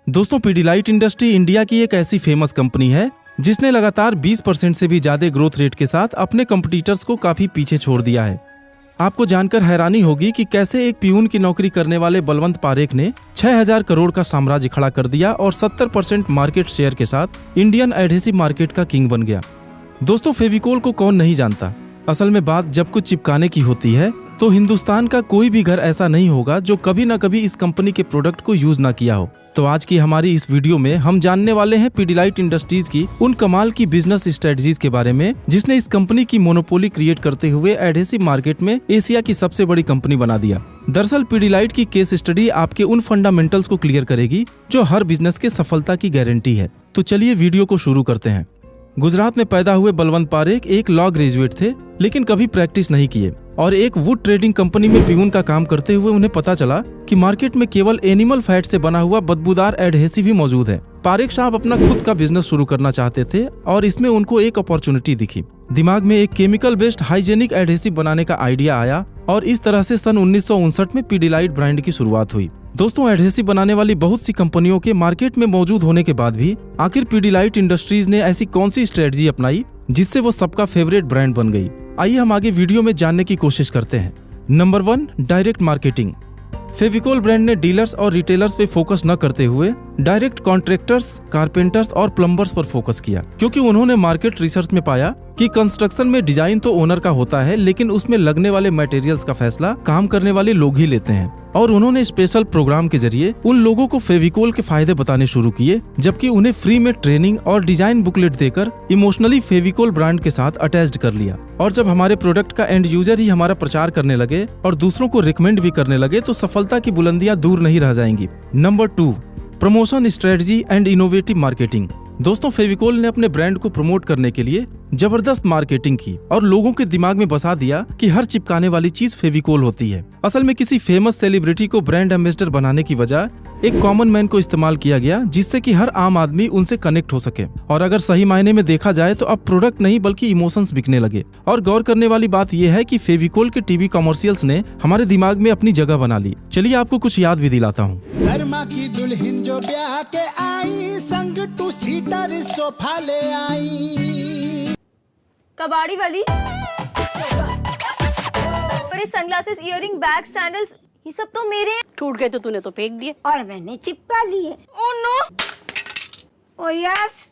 दोस्तों, Pidilite industry India की एक ऐसी फेमस कंपनी है जिसने लगातार 20% से भी ज्यादा ग्रोथ रेट के साथ अपने कंपटीटर्स को काफी पीछे छोड़ दिया है। आपको जानकर हैरानी होगी कि कैसे एक पियून की नौकरी करने वाले बलवंत पारेख ने 6000 करोड़ का साम्राज्य खड़ा कर दिया और 70% मार्केट शेयर के साथ इंडियन एडहेसिव मार्केट का किंग बन गया। दोस्तों, फेविकोल को कौन नहीं जानता। असल में बात जब कुछ चिपकाने की होती है तो हिंदुस्तान का कोई भी घर ऐसा नहीं होगा जो कभी न कभी इस कंपनी के प्रोडक्ट को यूज ना किया हो। तो आज की हमारी इस वीडियो में हम जानने वाले हैं पीडीलाइट इंडस्ट्रीज की उन कमाल की बिजनेस स्ट्रेटजीज के बारे में जिसने इस कंपनी की मोनोपोली क्रिएट करते हुए एडहेसिव मार्केट में एशिया की सबसे बड़ी कंपनी बना दिया। दरअसल पीडीलाइट की केस स्टडी आपके उन फंडामेंटल्स को क्लियर करेगी जो हर बिजनेस के सफलता की गारंटी है। तो चलिए वीडियो को शुरू करते हैं। गुजरात में पैदा हुए बलवंत पारेख एक लॉ ग्रेजुएट थे, लेकिन कभी प्रैक्टिस नहीं किए और एक वुड ट्रेडिंग कंपनी में पियून का काम करते हुए उन्हें पता चला कि मार्केट में केवल एनिमल फैट से बना हुआ बदबूदार एडहेसिव ही मौजूद है। पारेख साहब अपना खुद का बिजनेस शुरू करना चाहते थे और इसमें उनको एक अपॉर्चुनिटी दिखी। दिमाग में एक केमिकल बेस्ड हाइजेनिक एडहेसिव बनाने का आइडिया आया और इस तरह से सन 1959 में पीडीलाइट ब्रांड की शुरुआत हुई। दोस्तों, एडहेसिव बनाने वाली बहुत सी कंपनियों के मार्केट में मौजूद होने के बाद भी आखिर पीडीलाइट इंडस्ट्रीज ने ऐसी कौन सी स्ट्रेटजी अपनाई जिससे वो सबका फेवरेट ब्रांड बन गई। आइए हम आगे वीडियो में जानने की कोशिश करते हैं। Number 1, direct marketing. Fevicol brand ने डीलर्स और रिटेलर्स पे फोकस न करते हुए डायरेक्ट कॉन्ट्रैक्टर्स, कारपेंटर्स और प्लम्बर्स पर फोकस किया, क्योंकि उन्होंने मार्केट रिसर्च में पाया कि कंस्ट्रक्शन में डिजाइन तो ओनर का होता है, लेकिन उसमें लगने वाले मटेरियल्स का फैसला काम करने वाले लोग ही लेते हैं। और उन्होंने स्पेशल प्रोग्राम के जरिए उन लोगों को फेविकोल के फायदे बताने शुरू किए, जबकि उन्हें फ्री में ट्रेनिंग और डिजाइन बुकलेट देकर इमोशनली फेविकोल ब्रांड के साथ अटैच्ड कर लिया। और जब हमारे प्रोडक्ट का एंड यूजर ही हमारा प्रचार करने लगे और दूसरों को रिकमेंड भी करने लगे तो सफलता की बुलंदियां दूर नहीं रह जाएंगी। Number 2, promotion strategy and innovative marketing. दोस्तों, फेविकोल ने अपने ब्रांड को प्रमोट करने के लिए जबरदस्त मार्केटिंग की और लोगों के दिमाग में बसा दिया कि हर चिपकाने वाली चीज फेविकोल होती है। असल में किसी फेमस सेलिब्रिटी को ब्रांड एम्बेसडर बनाने की वजह एक कॉमन मैन को इस्तेमाल किया गया, जिससे कि हर आम आदमी उनसे कनेक्ट हो सके। और अगर सही मायने में देखा जाए तो अब प्रोडक्ट नहीं बल्कि इमोशंस बिकने लगे। और गौर करने वाली बात यह है कि फेविकोल के टीवी कॉमर्शियल्स ने हमारे दिमाग में अपनी जगह बना ली। चलिए आपको कुछ याद भी दिलाता हूँ। धर्मा की दुल्हन जो ब्याह के आई, संग टू सीटर सोफा ले आई। कबाड़ी वाली, पर ये सनग्लासेस, इयररिंग, बैग, सैंडल्स, ये सब तो मेरे हैं। टूट गए तो तूने तो फेंक दिए और मैंने चिपका लिए। Oh no! Oh yes.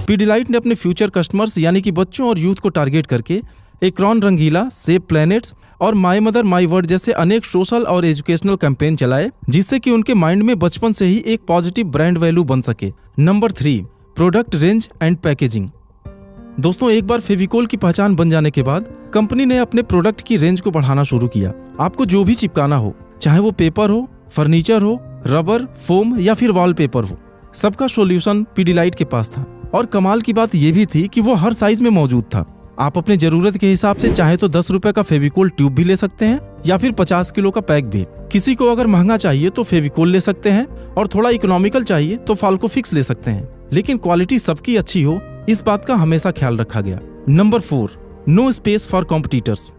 Pidilite ने अपने फ्यूचर कस्टमर्स यानी कि बच्चों और यूथ को टारगेट करके एक्रोन रंगीला, सेव प्लैनेट्स और माय मदर माय वर्ड जैसे अनेक सोशल और एजुकेशनल कैंपेन चलाए, जिससे कि उनके माइंड में बचपन से ही एक पॉजिटिव ब्रांड वैल्यू बन सके। Number 3, product range and packaging. दोस्तों, एक बार फेविकोल की पहचान बन जाने के बाद कंपनी ने अपने प्रोडक्ट की रेंज को बढ़ाना शुरू किया। आपको जो भी चिपकाना हो, चाहे वो पेपर हो, फर्नीचर हो, रबर, फोम या फिर वॉलपेपर हो, सबका सॉल्यूशन पीडीलाइट के पास था। और कमाल की बात यह भी थी कि वो हर साइज में मौजूद था। आप अपने जरूरत के हिसाब से चाहे तो 10 रुपए का फेविकोल ट्यूब भी ले सकते हैं या फिर 50 किलो का पैक भी। किसी को अगर महंगा चाहिए तो फेविकोल ले सकते हैं और थोड़ा इकोनॉमिकल चाहिए तो फाल्को फिक्स ले सकते हैं, लेकिन क्वालिटी सबकी अच्छी हो, इस बात का हमेशा ख्याल रखा गया। Number 4, no space for competitors.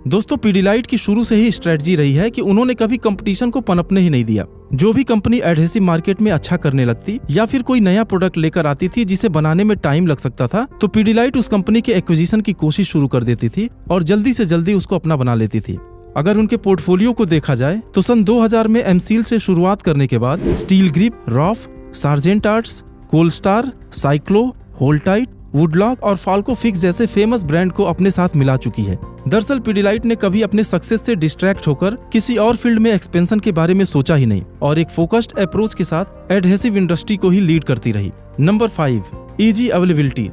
दोस्तों, पीडीलाइट की शुरू से ही स्ट्रेटजी रही है कि उन्होंने कभी कंपटीशन को पनपने ही नहीं दिया। जो भी कंपनी एडहेसिव मार्केट में अच्छा करने लगती या फिर कोई नया प्रोडक्ट लेकर आती थी जिसे बनाने में टाइम लग सकता था, तो पीडीलाइट उस कंपनी के एक्विजिशन की कोशिश शुरू कर देती थी और जल्दी से जल्दी उसको अपना बना लेती थी। अगर उनके पोर्टफोलियो को देखा जाए तो सन 2000 में एमसील से शुरुआत करने के बाद Steel Grip, Roff, Sargent Arts, Colstar, Cyclo, Holdtite, Woodlok और फाल्को फिक्स जैसे फेमस ब्रांड को अपने साथ मिला चुकी है। दरअसल पीडीलाइट ने कभी अपने सक्सेस से डिस्ट्रैक्ट होकर किसी और फील्ड में एक्सपेंशन के बारे में सोचा ही नहीं और एक फोकस्ड अप्रोच के साथ एडहेसिव इंडस्ट्री को ही लीड करती रही। Number 5, easy availability.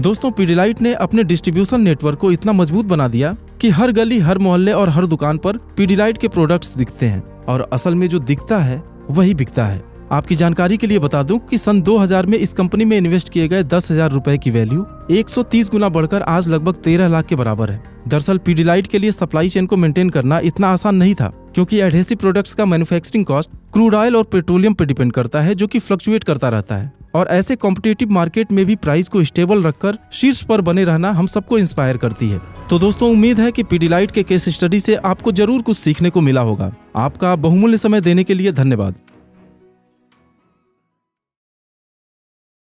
दोस्तों, पीडीलाइट ने अपने डिस्ट्रीब्यूशन नेटवर्क को इतना मजबूत बना दिया कि हर गली, हर मोहल्ले और हर दुकान पर पीडीलाइट के प्रोडक्ट्स दिखते हैं और असल में जो दिखता है वही बिकता है। आपकी जानकारी के लिए बता दूं कि सन 2000 में इस कंपनी में इन्वेस्ट किए गए 10,000 रुपए की वैल्यू 130 गुना बढ़कर आज लगभग 13 लाख के बराबर है। दरअसल पीडीलाइट के लिए सप्लाई चेन को मेंटेन करना इतना आसान नहीं था, क्योंकि एडहेसिव प्रोडक्ट्स का मैन्युफैक्चरिंग कॉस्ट क्रूड ऑयल और पेट्रोलियम पर डिपेंड करता है, जो कि फ्लक्चुएट करता रहता है। और ऐसे कॉम्पिटिटिव मार्केट में भी प्राइस को स्टेबल रखकर शीर्ष पर बने रहना हम सबको इंस्पायर करती है। तो दोस्तों, उम्मीद है कि पीडीलाइट के केस स्टडी से आपको जरूर कुछ सीखने को मिला होगा। आपका बहुमूल्य समय देने के लिए धन्यवाद।